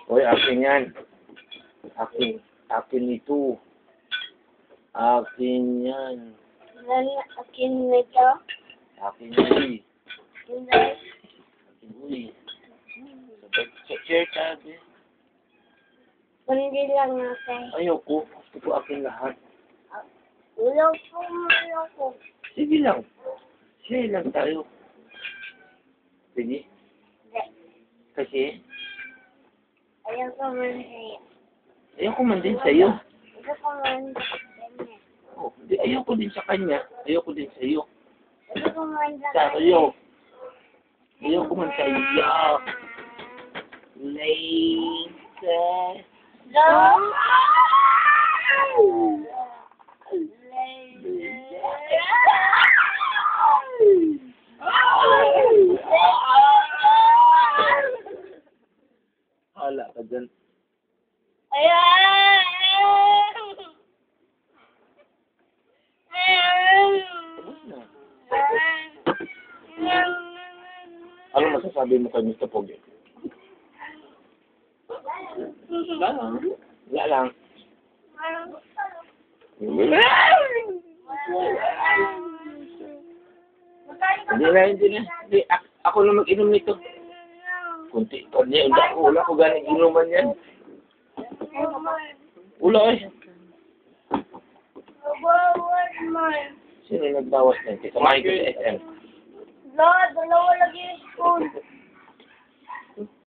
Hoy, akin yan. Akin ito. Akin yan. Akin nito. Akin yan. Hindi. Akin, uy. Share tabi. Kundi lang natin. Ayoko. Gusto ko akin lahat. Ulo ko. Sige lang. Share lang tayo. Sige. Hindi. Kasi, Ayaw ko man sa'yo. ayoko man din sa'yo. Ayaw ko man sa'yo. Oh, ayoko din sa kanya. Ayoko din sa'yo. Ayaw ko man Sa iyo. Ayoko man sa iyo. Later. Long. Hala ka dyan. Ayan! Tapos na. Ano masasabi mo kay Mr. Pogi? Wala lang. Wala lang. Hindi na. Hindi, ako na mag-inom nito. Kunti pa niya. Wala ko galing inuman yan. Wala eh. Sino nagbawas na ito? Kamahin ko sa SM. Dalawa lagi yung spoon.